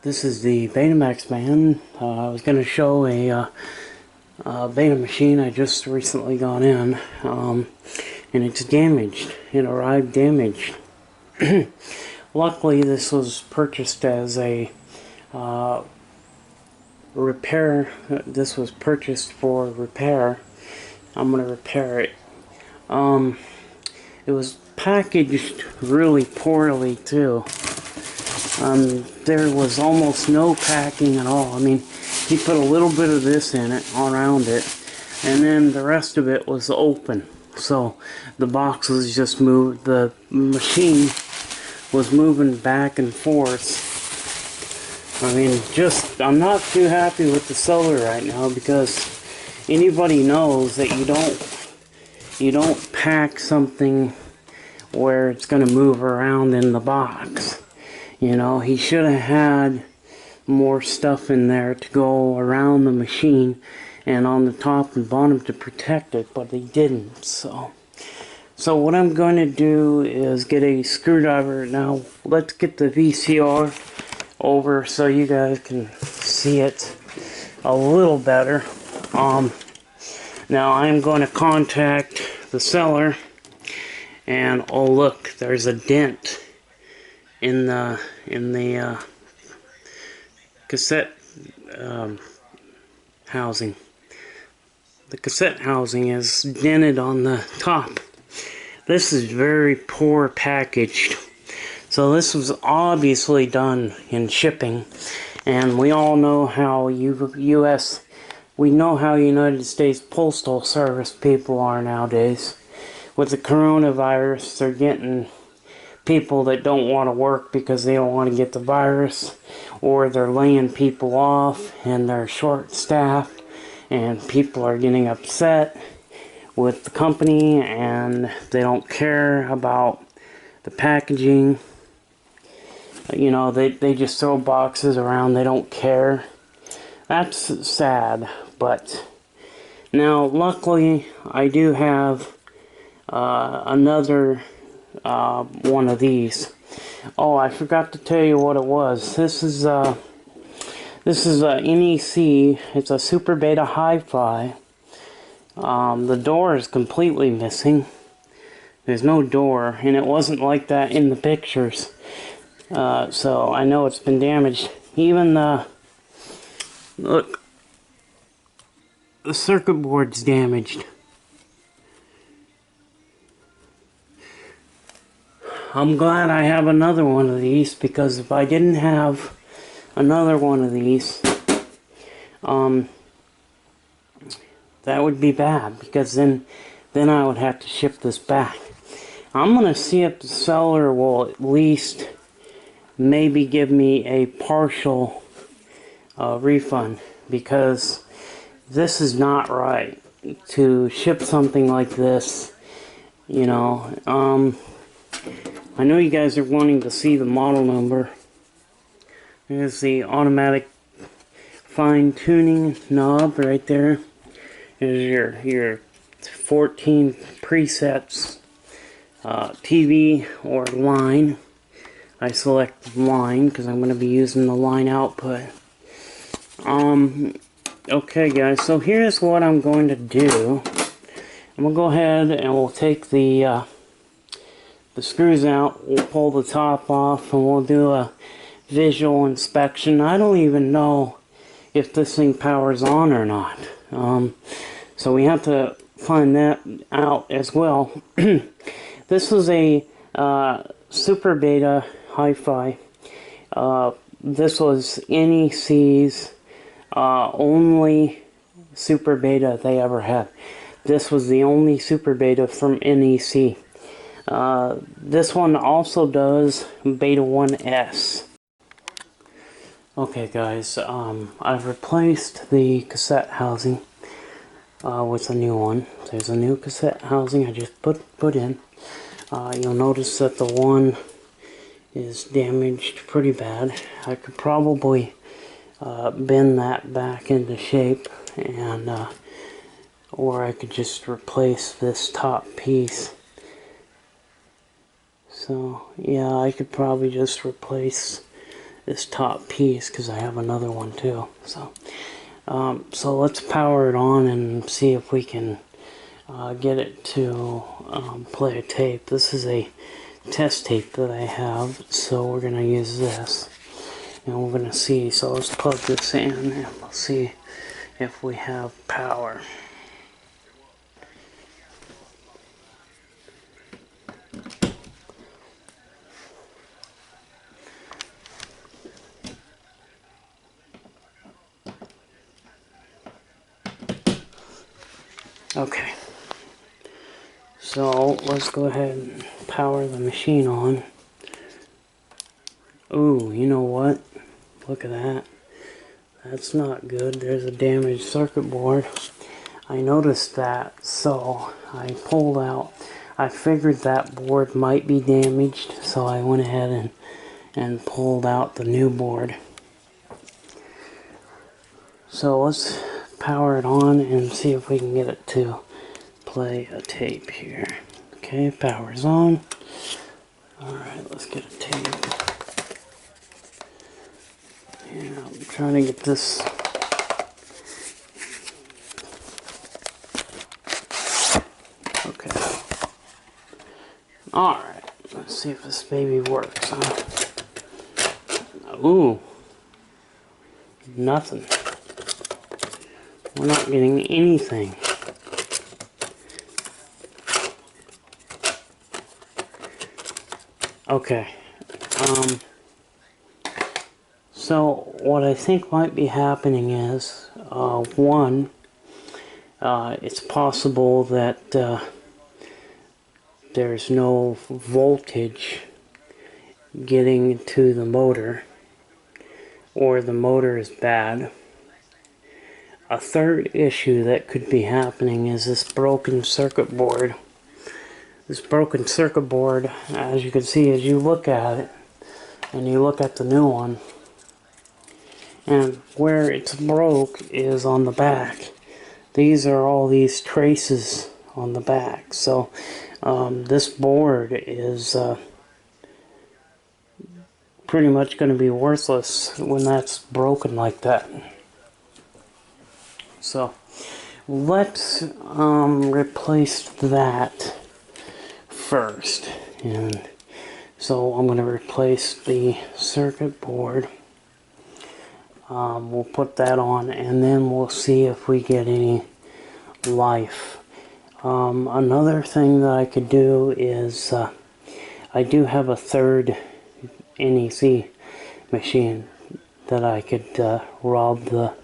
This is the Betamax man. I was going to show a beta machine I just recently got in, and it's damaged. It arrived damaged. Luckily, this was purchased as a repair. This was purchased for repair. I'm going to repair it. It was packaged really poorly too. There was almost no packing at all. I mean, he put a little bit of this in it, around it, and then the rest of it was open. So the box was just moved, the machine was moving back and forth. I mean, I'm not too happy with the seller right now, because anybody knows that you don't pack something where it's going to move around in the box. You know, he should have had more stuff in there to go around the machine and on the top and bottom to protect it, but he didn't. So what I'm going to do is get a screwdriver. Now let's get the VCR over so you guys can see it a little better. Now I'm going to contact the seller, and oh look, there's a dent in the cassette housing. The cassette housing is dented on the top. This is very poor packaged. So this was obviously done in shipping, and we all know how United States Postal Service people are nowadays. With the coronavirus, they're getting people that don't want to work because they don't want to get the virus, or they're laying people off and they're short-staffed, and people are getting upset with the company and they don't care about the packaging. You know, they just throw boxes around, they don't care. That's sad. But now luckily I do have another one of these. Oh, I forgot to tell you what it was. This is a NEC. It's a Super Beta Hi-Fi. The door is completely missing. There's no door, and it wasn't like that in the pictures. So I know it's been damaged. Even look, the circuit board's damaged. I'm glad I have another one of these, because if I didn't have another one of these, that would be bad, because then I would have to ship this back. I'm going to see if the seller will at least maybe give me a partial refund, because this is not right to ship something like this, you know. I know you guys are wanting to see the model number. There's the automatic fine-tuning knob right there. There's your 14 presets, TV or line. I select line because I'm going to be using the line output. Okay guys, so here's what I'm going to do. I'm going to go ahead and we'll take the screws out, we'll pull the top off, and we'll do a visual inspection. I don't even know if this thing powers on or not. So we have to find that out as well. This was a Super Beta Hi-Fi. This was NEC's only Super Beta they ever had. This was the only Super Beta from NEC. This one also does Beta 1S. Okay guys, I've replaced the cassette housing with a new one. There's a new cassette housing I just put in. You'll notice that the one is damaged pretty bad. I could probably bend that back into shape, and or I could just replace this top piece. So yeah, I could probably just replace this top piece because I have another one too. So let's power it on and see if we can get it to play a tape. This is a test tape that I have, so we're gonna use this and we're gonna see. So let's plug this in and we'll see if we have power. Okay, so let's go ahead and power the machine on. Ooh, you know what? Look at that. That's not good. There's a damaged circuit board. I noticed that, so I pulled out. I figured that board might be damaged, so I went ahead and pulled out the new board. So let's power it on and see if we can get it to play a tape here. Okay, power's on. Alright, let's get a tape. Yeah, I'm trying to get this. Okay. Alright, let's see if this baby works, huh? Ooh. Nothing. We're not getting anything. Okay. So what I think might be happening is, one, it's possible that there's no voltage getting to the motor, or the motor is bad. A third issue that could be happening is this broken circuit board. This broken circuit board, as you can see, as you look at it, and you look at the new one, and where it's broke is on the back. These are all these traces on the back. So this board is pretty much going to be worthless when that's broken like that. So let's replace that first. And so I'm going to replace the circuit board. We'll put that on and then we'll see if we get any life. Another thing that I could do is I do have a third NEC machine that I could rob the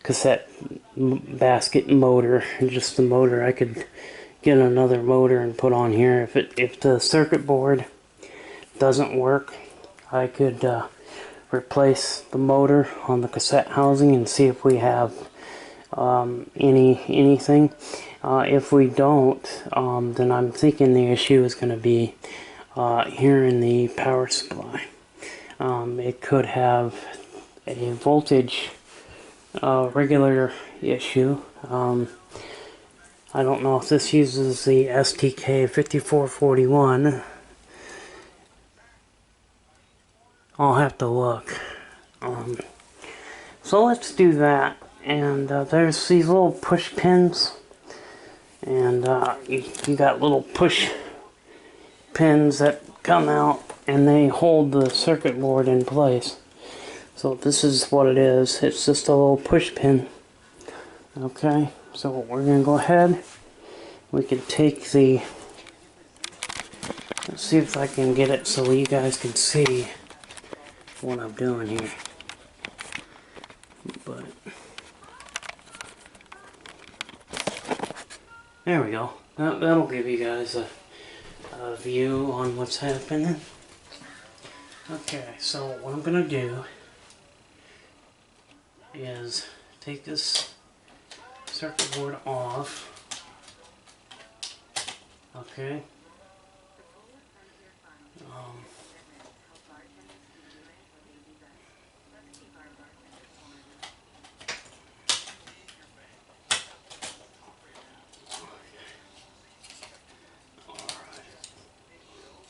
cassette basket motor, just the motor. I could get another motor and put on here. If the circuit board doesn't work, I could replace the motor on the cassette housing and see if we have anything. If we don't, then I'm thinking the issue is going to be here in the power supply. It could have a voltage regulator issue. I don't know if this uses the STK 5441. I'll have to look. So let's do that. And there's these little push pins. And you got little push pins that come out and they hold the circuit board in place. So this is what it is. It's just a little push pin. Okay, so we're going to go ahead. We can take the... Let's see if I can get it so you guys can see what I'm doing here. But there we go. That'll give you guys a view on what's happening. Okay, so what I'm going to do is take this circuit board off. Okay.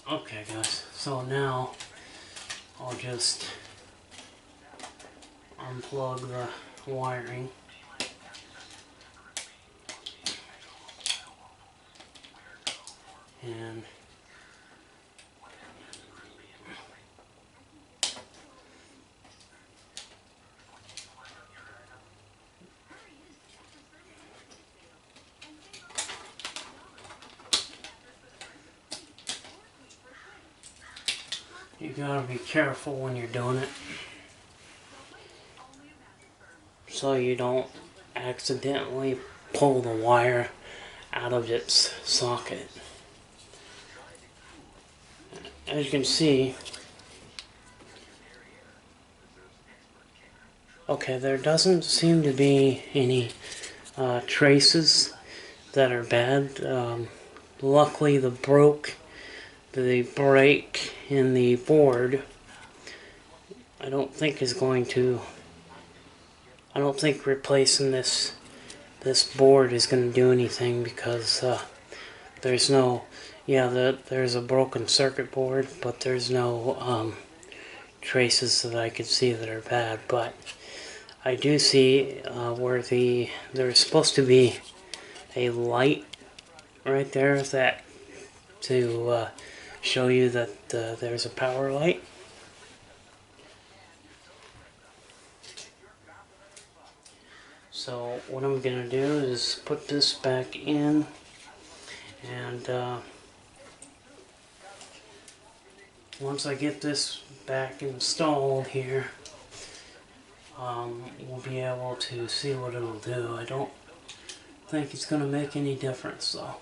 Okay guys, so now I'll just unplug the wiring. And you gotta be careful when you're doing it, so you don't accidentally pull the wire out of its socket. As you can see, okay, there doesn't seem to be any traces that are bad. Luckily, the break in the board, I don't think replacing this board is going to do anything, because there's no, there's a broken circuit board, but there's no traces that I could see that are bad. But I do see where there's supposed to be a light right there that to show you that there's a power light. So what I'm going to do is put this back in, and once I get this back installed here, we'll be able to see what it'll do. I don't think it's going to make any difference though.